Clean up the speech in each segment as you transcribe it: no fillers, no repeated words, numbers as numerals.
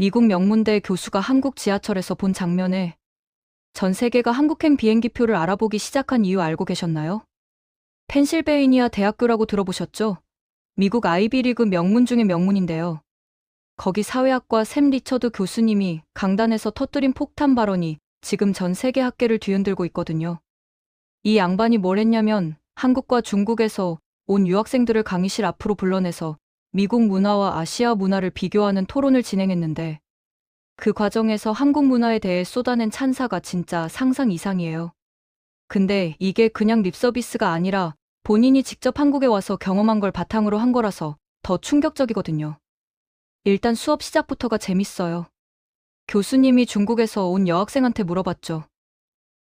미국 명문대 교수가 한국 지하철에서 본 장면에 전 세계가 한국행 비행기표를 알아보기 시작한 이유 알고 계셨나요? 펜실베이니아 대학교라고 들어보셨죠? 미국 아이비리그 명문 중의 명문인데요. 거기 사회학과 샘 리처드 교수님이 강단에서 터뜨린 폭탄 발언이 지금 전 세계 학계를 뒤흔들고 있거든요. 이 양반이 뭘 했냐면 한국과 중국에서 온 유학생들을 강의실 앞으로 불러내서 미국 문화와 아시아 문화를 비교하는 토론을 진행했는데 그 과정에서 한국 문화에 대해 쏟아낸 찬사가 진짜 상상 이상이에요. 근데 이게 그냥 립서비스가 아니라 본인이 직접 한국에 와서 경험한 걸 바탕으로 한 거라서 더 충격적이거든요. 일단 수업 시작부터가 재밌어요. 교수님이 중국에서 온 여학생한테 물어봤죠.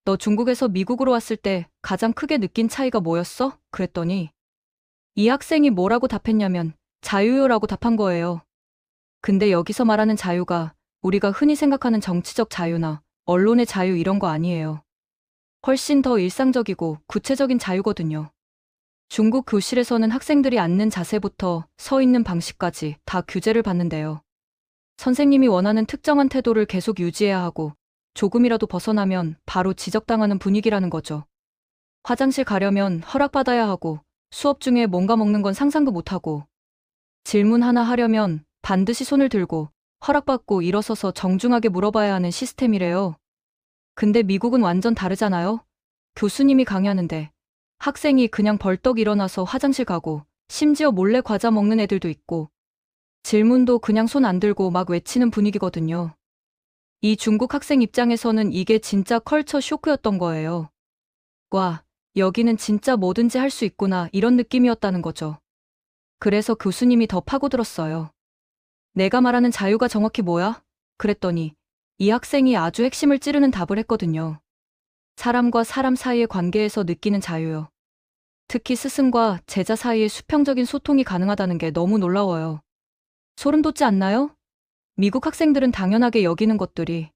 너 중국에서 미국으로 왔을 때 가장 크게 느낀 차이가 뭐였어? 그랬더니 이 학생이 뭐라고 답했냐면 자유요라고 답한 거예요. 근데 여기서 말하는 자유가 우리가 흔히 생각하는 정치적 자유나 언론의 자유 이런 거 아니에요. 훨씬 더 일상적이고 구체적인 자유거든요. 중국 교실에서는 학생들이 앉는 자세부터 서 있는 방식까지 다 규제를 받는데요. 선생님이 원하는 특정한 태도를 계속 유지해야 하고 조금이라도 벗어나면 바로 지적당하는 분위기라는 거죠. 화장실 가려면 허락받아야 하고 수업 중에 뭔가 먹는 건 상상도 못하고 질문 하나 하려면 반드시 손을 들고 허락받고 일어서서 정중하게 물어봐야 하는 시스템이래요. 근데 미국은 완전 다르잖아요. 교수님이 강의하는데 학생이 그냥 벌떡 일어나서 화장실 가고 심지어 몰래 과자 먹는 애들도 있고 질문도 그냥 손 안 들고 막 외치는 분위기거든요. 이 중국 학생 입장에서는 이게 진짜 컬처 쇼크였던 거예요. 와, 여기는 진짜 뭐든지 할 수 있구나 이런 느낌이었다는 거죠. 그래서 교수님이 더 파고들었어요. 내가 말하는 자유가 정확히 뭐야? 그랬더니 이 학생이 아주 핵심을 찌르는 답을 했거든요. 사람과 사람 사이의 관계에서 느끼는 자유요. 특히 스승과 제자 사이의 수평적인 소통이 가능하다는 게 너무 놀라워요. 소름 돋지 않나요? 미국 학생들은 당연하게 여기는 것들이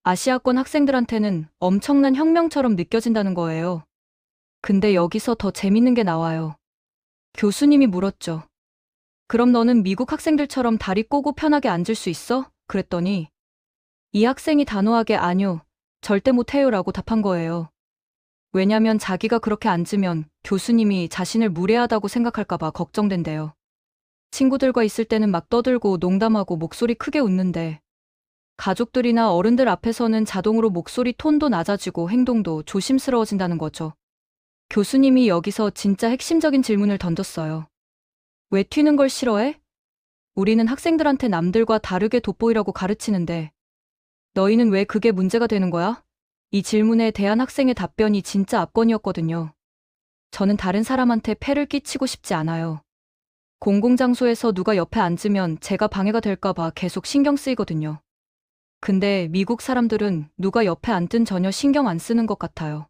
아시아권 학생들한테는 엄청난 혁명처럼 느껴진다는 거예요. 근데 여기서 더 재밌는 게 나와요. 교수님이 물었죠. 그럼 너는 미국 학생들처럼 다리 꼬고 편하게 앉을 수 있어? 그랬더니 이 학생이 단호하게 아니요, 절대 못해요라고 답한 거예요. 왜냐면 자기가 그렇게 앉으면 교수님이 자신을 무례하다고 생각할까봐 걱정된대요. 친구들과 있을 때는 막 떠들고 농담하고 목소리 크게 웃는데 가족들이나 어른들 앞에서는 자동으로 목소리 톤도 낮아지고 행동도 조심스러워진다는 거죠. 교수님이 여기서 진짜 핵심적인 질문을 던졌어요. 왜 튀는 걸 싫어해? 우리는 학생들한테 남들과 다르게 돋보이라고 가르치는데 너희는 왜 그게 문제가 되는 거야? 이 질문에 대한 학생의 답변이 진짜 압권이었거든요. 저는 다른 사람한테 폐를 끼치고 싶지 않아요. 공공장소에서 누가 옆에 앉으면 제가 방해가 될까봐 계속 신경 쓰이거든요. 근데 미국 사람들은 누가 옆에 앉든 전혀 신경 안 쓰는 것 같아요.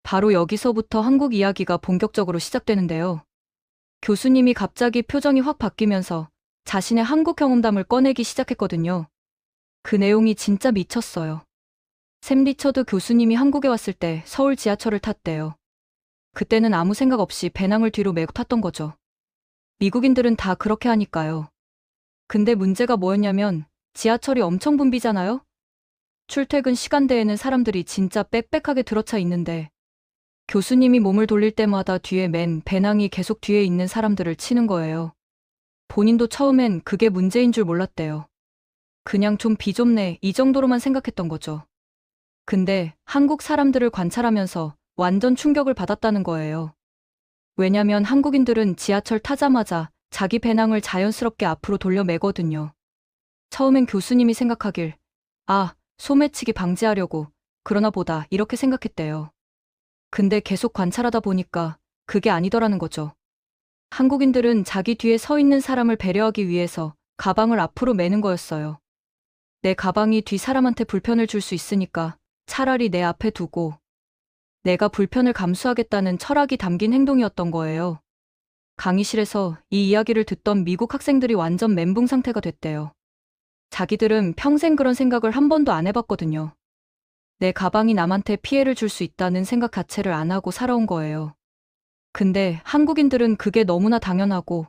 바로 여기서부터 한국 이야기가 본격적으로 시작되는데요. 교수님이 갑자기 표정이 확 바뀌면서 자신의 한국 경험담을 꺼내기 시작했거든요. 그 내용이 진짜 미쳤어요. 샘 리처드 교수님이 한국에 왔을 때 서울 지하철을 탔대요. 그때는 아무 생각 없이 배낭을 뒤로 메고 탔던 거죠. 미국인들은 다 그렇게 하니까요. 근데 문제가 뭐였냐면 지하철이 엄청 붐비잖아요? 출퇴근 시간대에는 사람들이 진짜 빽빽하게 들어차 있는데 교수님이 몸을 돌릴 때마다 뒤에 맨 배낭이 계속 뒤에 있는 사람들을 치는 거예요. 본인도 처음엔 그게 문제인 줄 몰랐대요. 그냥 좀 비좁네 이 정도로만 생각했던 거죠. 근데 한국 사람들을 관찰하면서 완전 충격을 받았다는 거예요. 왜냐면 한국인들은 지하철 타자마자 자기 배낭을 자연스럽게 앞으로 돌려 매거든요. 처음엔 교수님이 생각하길, 아, 소매치기 방지하려고 그러나 보다 이렇게 생각했대요. 근데 계속 관찰하다 보니까 그게 아니더라는 거죠. 한국인들은 자기 뒤에 서 있는 사람을 배려하기 위해서 가방을 앞으로 매는 거였어요. 내 가방이 뒤 사람한테 불편을 줄 수 있으니까 차라리 내 앞에 두고 내가 불편을 감수하겠다는 철학이 담긴 행동이었던 거예요. 강의실에서 이 이야기를 듣던 미국 학생들이 완전 멘붕 상태가 됐대요. 자기들은 평생 그런 생각을 한 번도 안 해봤거든요. 내 가방이 남한테 피해를 줄 수 있다는 생각 자체를 안 하고 살아온 거예요. 근데 한국인들은 그게 너무나 당연하고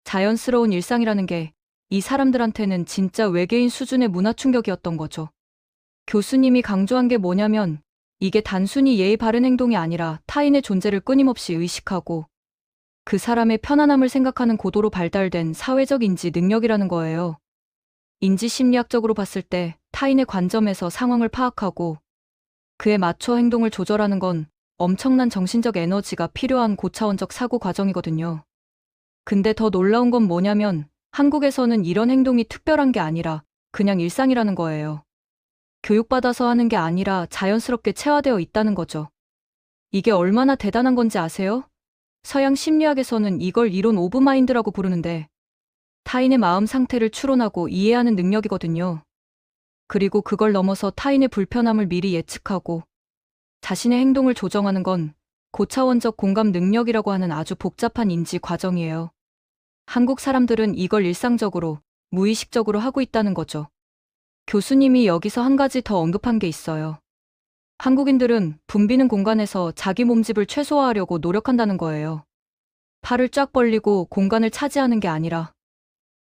자연스러운 일상이라는 게 이 사람들한테는 진짜 외계인 수준의 문화 충격이었던 거죠. 교수님이 강조한 게 뭐냐면 이게 단순히 예의 바른 행동이 아니라 타인의 존재를 끊임없이 의식하고 그 사람의 편안함을 생각하는 고도로 발달된 사회적 인지 능력이라는 거예요. 인지 심리학적으로 봤을 때 타인의 관점에서 상황을 파악하고 그에 맞춰 행동을 조절하는 건 엄청난 정신적 에너지가 필요한 고차원적 사고 과정이거든요. 근데 더 놀라운 건 뭐냐면 한국에서는 이런 행동이 특별한 게 아니라 그냥 일상이라는 거예요. 교육받아서 하는 게 아니라 자연스럽게 체화되어 있다는 거죠. 이게 얼마나 대단한 건지 아세요? 서양 심리학에서는 이걸 이론 오브 마인드라고 부르는데 타인의 마음 상태를 추론하고 이해하는 능력이거든요. 그리고 그걸 넘어서 타인의 불편함을 미리 예측하고 자신의 행동을 조정하는 건 고차원적 공감 능력이라고 하는 아주 복잡한 인지 과정이에요. 한국 사람들은 이걸 일상적으로, 무의식적으로 하고 있다는 거죠. 교수님이 여기서 한 가지 더 언급한 게 있어요. 한국인들은 붐비는 공간에서 자기 몸집을 최소화하려고 노력한다는 거예요. 팔을 쫙 벌리고 공간을 차지하는 게 아니라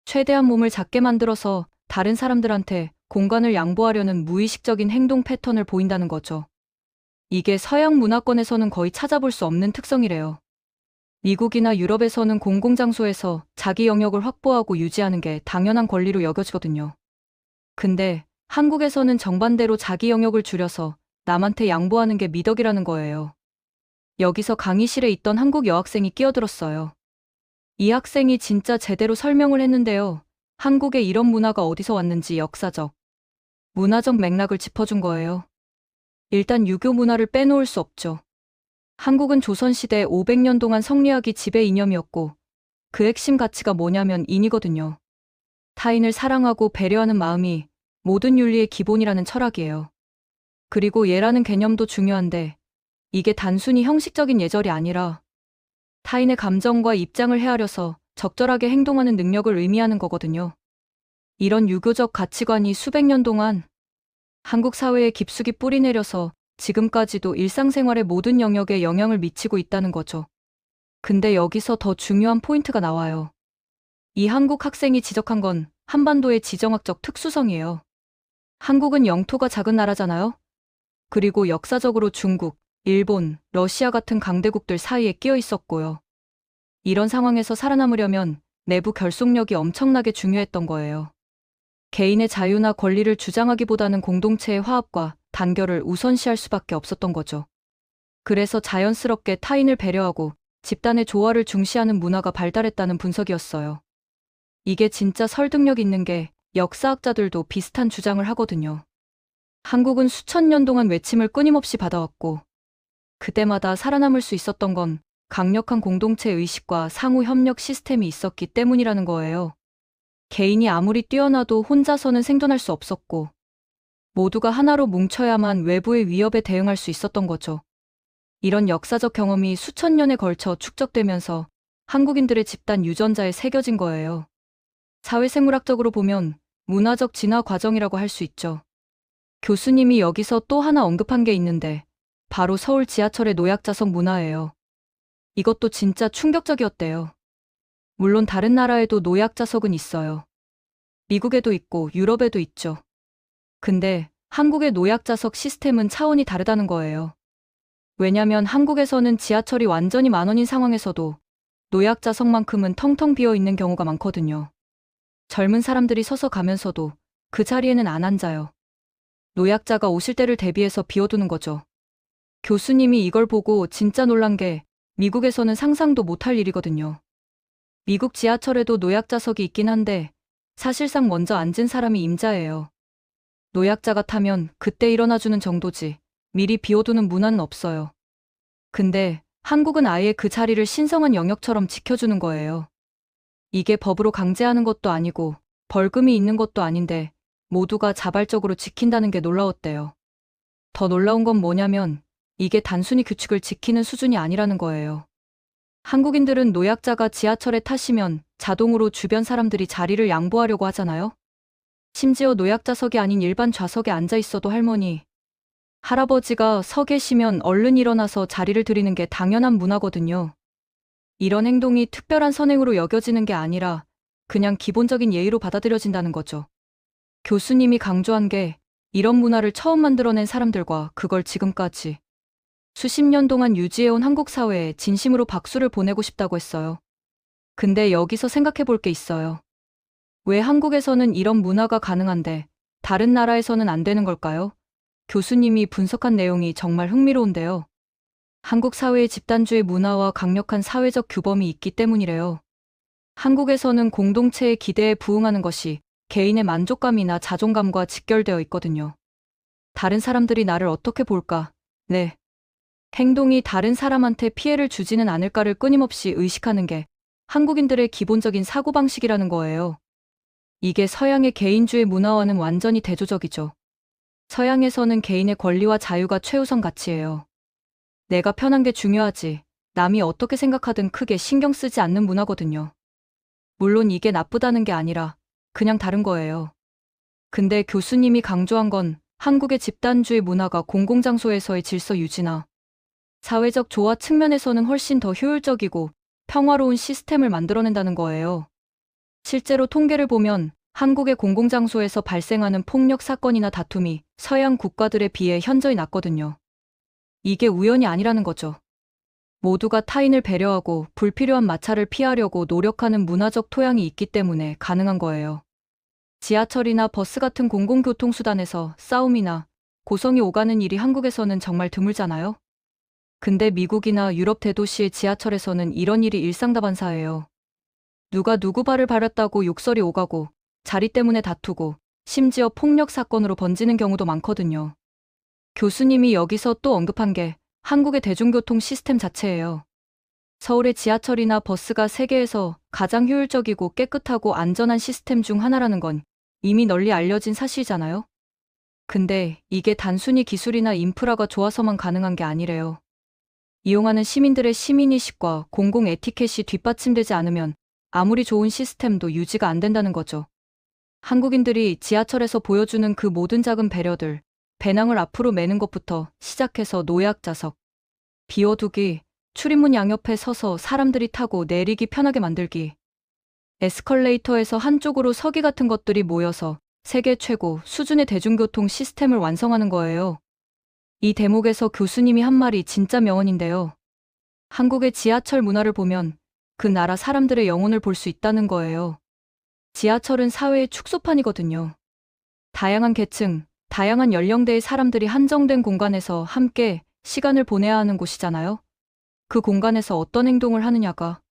최대한 몸을 작게 만들어서 다른 사람들한테 공간을 양보하려는 무의식적인 행동 패턴을 보인다는 거죠. 이게 서양 문화권에서는 거의 찾아볼 수 없는 특성이래요. 미국이나 유럽에서는 공공장소에서 자기 영역을 확보하고 유지하는 게 당연한 권리로 여겨지거든요. 근데 한국에서는 정반대로 자기 영역을 줄여서 남한테 양보하는 게 미덕이라는 거예요. 여기서 강의실에 있던 한국 여학생이 끼어들었어요. 이 학생이 진짜 제대로 설명을 했는데요. 한국에 이런 문화가 어디서 왔는지 역사적, 문화적 맥락을 짚어준 거예요. 일단 유교 문화를 빼놓을 수 없죠. 한국은 조선시대 500년 동안 성리학이 지배 이념이었고 그 핵심 가치가 뭐냐면 인이거든요. 타인을 사랑하고 배려하는 마음이 모든 윤리의 기본이라는 철학이에요. 그리고 예라는 개념도 중요한데 이게 단순히 형식적인 예절이 아니라 타인의 감정과 입장을 헤아려서 적절하게 행동하는 능력을 의미하는 거거든요. 이런 유교적 가치관이 수백 년 동안 한국 사회에 깊숙이 뿌리내려서 지금까지도 일상생활의 모든 영역에 영향을 미치고 있다는 거죠. 근데 여기서 더 중요한 포인트가 나와요. 이 한국 학생이 지적한 건 한반도의 지정학적 특수성이에요. 한국은 영토가 작은 나라잖아요. 그리고 역사적으로 중국, 일본, 러시아 같은 강대국들 사이에 끼어 있었고요. 이런 상황에서 살아남으려면 내부 결속력이 엄청나게 중요했던 거예요. 개인의 자유나 권리를 주장하기보다는 공동체의 화합과 단결을 우선시할 수밖에 없었던 거죠. 그래서 자연스럽게 타인을 배려하고 집단의 조화를 중시하는 문화가 발달했다는 분석이었어요. 이게 진짜 설득력 있는 게 역사학자들도 비슷한 주장을 하거든요. 한국은 수천 년 동안 외침을 끊임없이 받아왔고 그때마다 살아남을 수 있었던 건 강력한 공동체 의식과 상호 협력 시스템이 있었기 때문이라는 거예요. 개인이 아무리 뛰어나도 혼자서는 생존할 수 없었고 모두가 하나로 뭉쳐야만 외부의 위협에 대응할 수 있었던 거죠. 이런 역사적 경험이 수천 년에 걸쳐 축적되면서 한국인들의 집단 유전자에 새겨진 거예요. 사회생물학적으로 보면 문화적 진화 과정이라고 할 수 있죠. 교수님이 여기서 또 하나 언급한 게 있는데 바로 서울 지하철의 노약자석 문화예요. 이것도 진짜 충격적이었대요. 물론 다른 나라에도 노약자석은 있어요. 미국에도 있고 유럽에도 있죠. 근데 한국의 노약자석 시스템은 차원이 다르다는 거예요. 왜냐면 한국에서는 지하철이 완전히 만원인 상황에서도 노약자석만큼은 텅텅 비어 있는 경우가 많거든요. 젊은 사람들이 서서 가면서도 그 자리에는 안 앉아요. 노약자가 오실 때를 대비해서 비워두는 거죠. 교수님이 이걸 보고 진짜 놀란 게 미국에서는 상상도 못할 일이거든요. 미국 지하철에도 노약자석이 있긴 한데 사실상 먼저 앉은 사람이 임자예요. 노약자가 타면 그때 일어나주는 정도지 미리 비워두는 문화는 없어요. 근데 한국은 아예 그 자리를 신성한 영역처럼 지켜주는 거예요. 이게 법으로 강제하는 것도 아니고 벌금이 있는 것도 아닌데 모두가 자발적으로 지킨다는 게 놀라웠대요. 더 놀라운 건 뭐냐면 이게 단순히 규칙을 지키는 수준이 아니라는 거예요. 한국인들은 노약자가 지하철에 타시면 자동으로 주변 사람들이 자리를 양보하려고 하잖아요. 심지어 노약자석이 아닌 일반 좌석에 앉아 있어도 할머니, 할아버지가 서 계시면 얼른 일어나서 자리를 드리는 게 당연한 문화거든요. 이런 행동이 특별한 선행으로 여겨지는 게 아니라 그냥 기본적인 예의로 받아들여진다는 거죠. 교수님이 강조한 게 이런 문화를 처음 만들어낸 사람들과 그걸 지금까지 수십 년 동안 유지해온 한국 사회에 진심으로 박수를 보내고 싶다고 했어요. 근데 여기서 생각해 볼 게 있어요. 왜 한국에서는 이런 문화가 가능한데 다른 나라에서는 안 되는 걸까요? 교수님이 분석한 내용이 정말 흥미로운데요. 한국 사회의 집단주의 문화와 강력한 사회적 규범이 있기 때문이래요. 한국에서는 공동체의 기대에 부응하는 것이 개인의 만족감이나 자존감과 직결되어 있거든요. 다른 사람들이 나를 어떻게 볼까? 네. 행동이 다른 사람한테 피해를 주지는 않을까를 끊임없이 의식하는 게 한국인들의 기본적인 사고방식이라는 거예요. 이게 서양의 개인주의 문화와는 완전히 대조적이죠. 서양에서는 개인의 권리와 자유가 최우선 가치예요. 내가 편한 게 중요하지, 남이 어떻게 생각하든 크게 신경 쓰지 않는 문화거든요. 물론 이게 나쁘다는 게 아니라 그냥 다른 거예요. 근데 교수님이 강조한 건 한국의 집단주의 문화가 공공장소에서의 질서 유지나 사회적 조화 측면에서는 훨씬 더 효율적이고 평화로운 시스템을 만들어낸다는 거예요. 실제로 통계를 보면 한국의 공공장소에서 발생하는 폭력 사건이나 다툼이 서양 국가들에 비해 현저히 낮거든요. 이게 우연이 아니라는 거죠. 모두가 타인을 배려하고 불필요한 마찰을 피하려고 노력하는 문화적 토양이 있기 때문에 가능한 거예요. 지하철이나 버스 같은 공공교통수단에서 싸움이나 고성이 오가는 일이 한국에서는 정말 드물잖아요? 근데 미국이나 유럽 대도시의 지하철에서는 이런 일이 일상다반사예요. 누가 누구 발을 가렸다고 욕설이 오가고 자리 때문에 다투고 심지어 폭력 사건으로 번지는 경우도 많거든요. 교수님이 여기서 또 언급한 게 한국의 대중교통 시스템 자체예요. 서울의 지하철이나 버스가 세계에서 가장 효율적이고 깨끗하고 안전한 시스템 중 하나라는 건 이미 널리 알려진 사실이잖아요. 근데 이게 단순히 기술이나 인프라가 좋아서만 가능한 게 아니래요. 이용하는 시민들의 시민의식과 공공 에티켓이 뒷받침되지 않으면 아무리 좋은 시스템도 유지가 안 된다는 거죠. 한국인들이 지하철에서 보여주는 그 모든 작은 배려들, 배낭을 앞으로 매는 것부터 시작해서 노약자석, 비워두기, 출입문 양옆에 서서 사람들이 타고 내리기 편하게 만들기, 에스컬레이터에서 한쪽으로 서기 같은 것들이 모여서 세계 최고 수준의 대중교통 시스템을 완성하는 거예요. 이 대목에서 교수님이 한 말이 진짜 명언인데요. 한국의 지하철 문화를 보면 그 나라 사람들의 영혼을 볼 수 있다는 거예요. 지하철은 사회의 축소판이거든요. 다양한 계층, 다양한 연령대의 사람들이 한정된 공간에서 함께 시간을 보내야 하는 곳이잖아요. 그 공간에서 어떤 행동을 하느냐가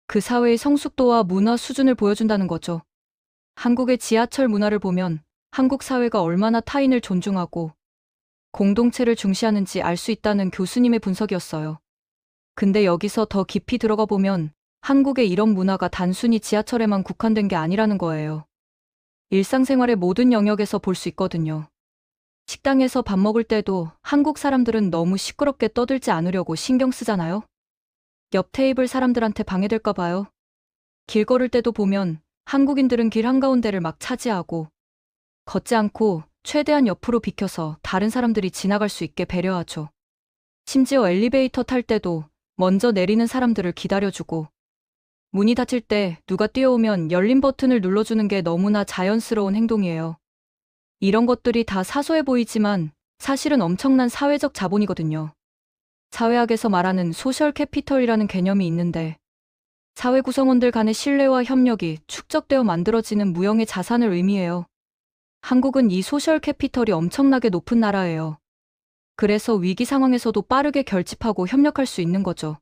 그 사회의 성숙도와 문화 수준을 보여준다는 거죠. 한국의 지하철 문화를 보면 한국 사회가 얼마나 타인을 존중하고 공동체를 중시하는지 알 수 있다는 교수님의 분석이었어요. 근데 여기서 더 깊이 들어가 보면 한국의 이런 문화가 단순히 지하철에만 국한된 게 아니라는 거예요. 일상생활의 모든 영역에서 볼 수 있거든요. 식당에서 밥 먹을 때도 한국 사람들은 너무 시끄럽게 떠들지 않으려고 신경 쓰잖아요. 옆 테이블 사람들한테 방해될까 봐요. 길 걸을 때도 보면 한국인들은 길 한가운데를 막 차지하고 걷지 않고 최대한 옆으로 비켜서 다른 사람들이 지나갈 수 있게 배려하죠. 심지어 엘리베이터 탈 때도 먼저 내리는 사람들을 기다려주고 문이 닫힐 때 누가 뛰어오면 열린 버튼을 눌러주는 게 너무나 자연스러운 행동이에요. 이런 것들이 다 사소해 보이지만 사실은 엄청난 사회적 자본이거든요. 사회학에서 말하는 소셜 캐피털이라는 개념이 있는데 사회 구성원들 간의 신뢰와 협력이 축적되어 만들어지는 무형의 자산을 의미해요. 한국은 이 소셜 캐피털이 엄청나게 높은 나라예요. 그래서 위기 상황에서도 빠르게 결집하고 협력할 수 있는 거죠.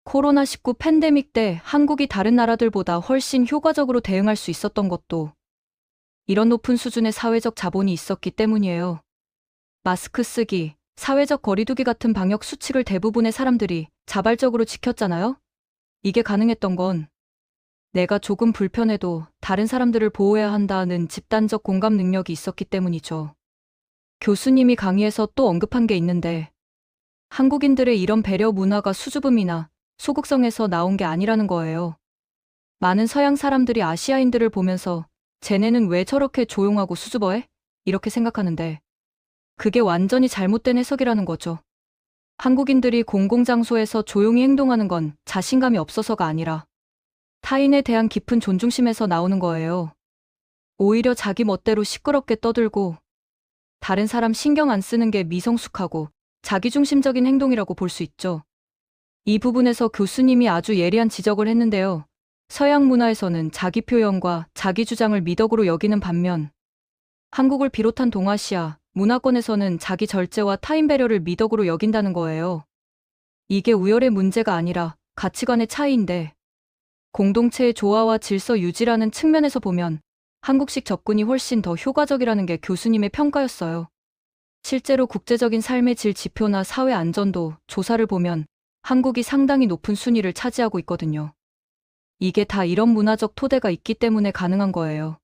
코로나19 팬데믹 때 한국이 다른 나라들보다 훨씬 효과적으로 대응할 수 있었던 것도 이런 높은 수준의 사회적 자본이 있었기 때문이에요. 마스크 쓰기, 사회적 거리두기 같은 방역 수칙을 대부분의 사람들이 자발적으로 지켰잖아요? 이게 가능했던 건 내가 조금 불편해도 다른 사람들을 보호해야 한다는 집단적 공감 능력이 있었기 때문이죠. 교수님이 강의에서 또 언급한 게 있는데 한국인들의 이런 배려 문화가 수줍음이나 소극성에서 나온 게 아니라는 거예요. 많은 서양 사람들이 아시아인들을 보면서 쟤네는 왜 저렇게 조용하고 수줍어해? 이렇게 생각하는데 그게 완전히 잘못된 해석이라는 거죠. 한국인들이 공공장소에서 조용히 행동하는 건 자신감이 없어서가 아니라 타인에 대한 깊은 존중심에서 나오는 거예요. 오히려 자기 멋대로 시끄럽게 떠들고 다른 사람 신경 안 쓰는 게 미성숙하고 자기중심적인 행동이라고 볼 수 있죠. 이 부분에서 교수님이 아주 예리한 지적을 했는데요. 서양 문화에서는 자기 표현과 자기 주장을 미덕으로 여기는 반면 한국을 비롯한 동아시아 문화권에서는 자기 절제와 타인 배려를 미덕으로 여긴다는 거예요. 이게 우열의 문제가 아니라 가치관의 차이인데 공동체의 조화와 질서 유지라는 측면에서 보면 한국식 접근이 훨씬 더 효과적이라는 게 교수님의 평가였어요. 실제로 국제적인 삶의 질 지표나 사회 안전도 조사를 보면 한국이 상당히 높은 순위를 차지하고 있거든요. 이게 다 이런 문화적 토대가 있기 때문에 가능한 거예요.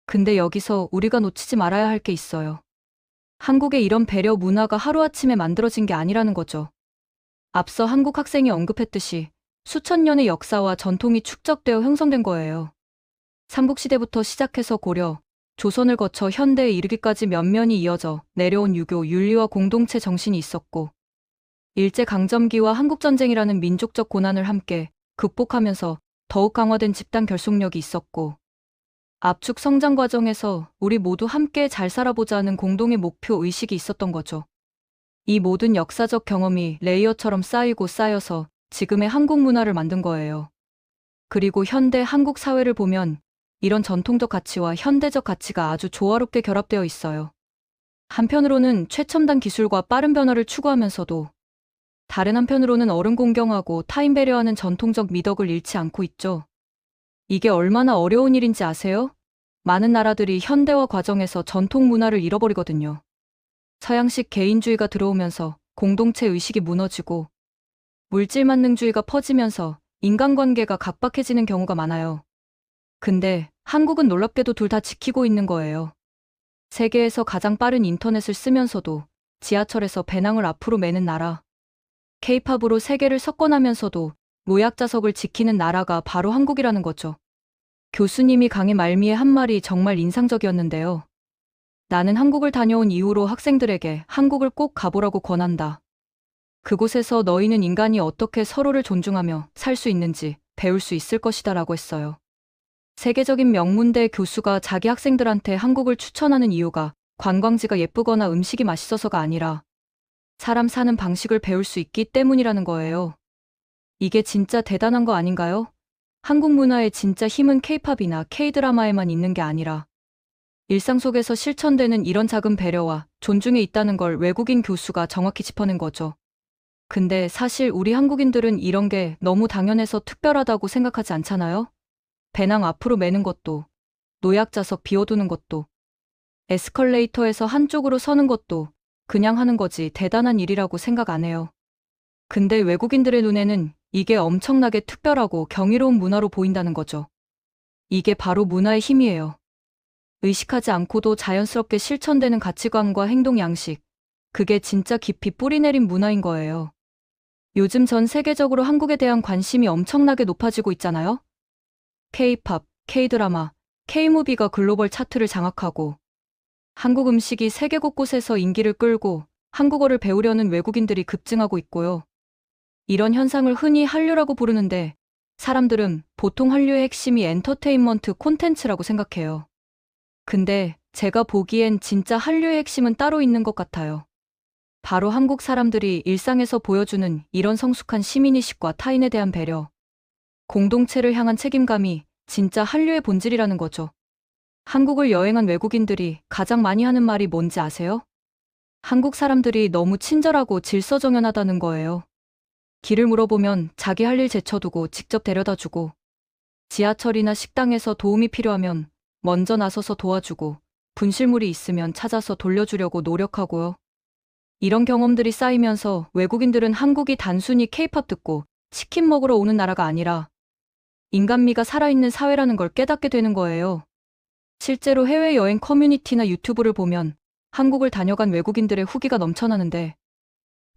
근데 여기서 우리가 놓치지 말아야 할 게 있어요. 한국의 이런 배려 문화가 하루아침에 만들어진 게 아니라는 거죠. 앞서 한국 학생이 언급했듯이 수천 년의 역사와 전통이 축적되어 형성된 거예요. 삼국시대부터 시작해서 고려, 조선을 거쳐 현대에 이르기까지 면면이 이어져 내려온 유교, 윤리와 공동체 정신이 있었고 일제강점기와 한국전쟁이라는 민족적 고난을 함께 극복하면서 더욱 강화된 집단 결속력이 있었고 압축 성장 과정에서 우리 모두 함께 잘 살아보자는 공동의 목표 의식이 있었던 거죠. 이 모든 역사적 경험이 레이어처럼 쌓이고 쌓여서 지금의 한국 문화를 만든 거예요. 그리고 현대 한국 사회를 보면 이런 전통적 가치와 현대적 가치가 아주 조화롭게 결합되어 있어요. 한편으로는 최첨단 기술과 빠른 변화를 추구하면서도 다른 한편으로는 어른 공경하고 타인 배려하는 전통적 미덕을 잃지 않고 있죠. 이게 얼마나 어려운 일인지 아세요? 많은 나라들이 현대화 과정에서 전통 문화를 잃어버리거든요. 서양식 개인주의가 들어오면서 공동체 의식이 무너지고 물질 만능주의가 퍼지면서 인간관계가 각박해지는 경우가 많아요. 근데 한국은 놀랍게도 둘 다 지키고 있는 거예요. 세계에서 가장 빠른 인터넷을 쓰면서도 지하철에서 배낭을 앞으로 매는 나라. K-팝으로 세계를 석권하면서도 노약자석을 지키는 나라가 바로 한국이라는 거죠. 교수님이 강의 말미에 한 말이 정말 인상적이었는데요. 나는 한국을 다녀온 이후로 학생들에게 한국을 꼭 가보라고 권한다. 그곳에서 너희는 인간이 어떻게 서로를 존중하며 살 수 있는지 배울 수 있을 것이다 라고 했어요. 세계적인 명문대 교수가 자기 학생들한테 한국을 추천하는 이유가 관광지가 예쁘거나 음식이 맛있어서가 아니라 사람 사는 방식을 배울 수 있기 때문이라는 거예요. 이게 진짜 대단한 거 아닌가요? 한국 문화의 진짜 힘은 K-팝이나 K-드라마에만 있는 게 아니라 일상 속에서 실천되는 이런 작은 배려와 존중에 있다는 걸 외국인 교수가 정확히 짚어낸 거죠. 근데 사실 우리 한국인들은 이런 게 너무 당연해서 특별하다고 생각하지 않잖아요? 배낭 앞으로 매는 것도, 노약자석 비워두는 것도, 에스컬레이터에서 한쪽으로 서는 것도 그냥 하는 거지 대단한 일이라고 생각 안 해요. 근데 외국인들의 눈에는 이게 엄청나게 특별하고 경이로운 문화로 보인다는 거죠. 이게 바로 문화의 힘이에요. 의식하지 않고도 자연스럽게 실천되는 가치관과 행동 양식, 그게 진짜 깊이 뿌리내린 문화인 거예요. 요즘 전 세계적으로 한국에 대한 관심이 엄청나게 높아지고 있잖아요? K-팝, K-드라마, K-무비가 글로벌 차트를 장악하고 한국 음식이 세계 곳곳에서 인기를 끌고 한국어를 배우려는 외국인들이 급증하고 있고요. 이런 현상을 흔히 한류라고 부르는데 사람들은 보통 한류의 핵심이 엔터테인먼트 콘텐츠라고 생각해요. 근데 제가 보기엔 진짜 한류의 핵심은 따로 있는 것 같아요. 바로 한국 사람들이 일상에서 보여주는 이런 성숙한 시민의식과 타인에 대한 배려, 공동체를 향한 책임감이 진짜 한류의 본질이라는 거죠. 한국을 여행한 외국인들이 가장 많이 하는 말이 뭔지 아세요? 한국 사람들이 너무 친절하고 질서정연하다는 거예요. 길을 물어보면 자기 할 일 제쳐두고 직접 데려다주고, 지하철이나 식당에서 도움이 필요하면 먼저 나서서 도와주고, 분실물이 있으면 찾아서 돌려주려고 노력하고요. 이런 경험들이 쌓이면서 외국인들은 한국이 단순히 K-팝 듣고 치킨 먹으러 오는 나라가 아니라 인간미가 살아있는 사회라는 걸 깨닫게 되는 거예요. 실제로 해외여행 커뮤니티나 유튜브를 보면 한국을 다녀간 외국인들의 후기가 넘쳐나는데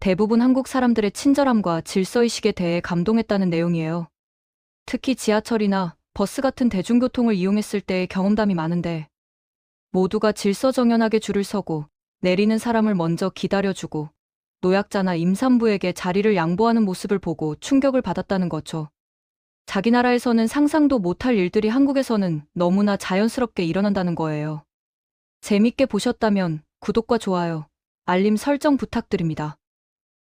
대부분 한국 사람들의 친절함과 질서의식에 대해 감동했다는 내용이에요. 특히 지하철이나 버스 같은 대중교통을 이용했을 때의 경험담이 많은데 모두가 질서정연하게 줄을 서고 내리는 사람을 먼저 기다려주고 노약자나 임산부에게 자리를 양보하는 모습을 보고 충격을 받았다는 거죠. 자기 나라에서는 상상도 못할 일들이 한국에서는 너무나 자연스럽게 일어난다는 거예요. 재밌게 보셨다면 구독과 좋아요, 알림 설정 부탁드립니다.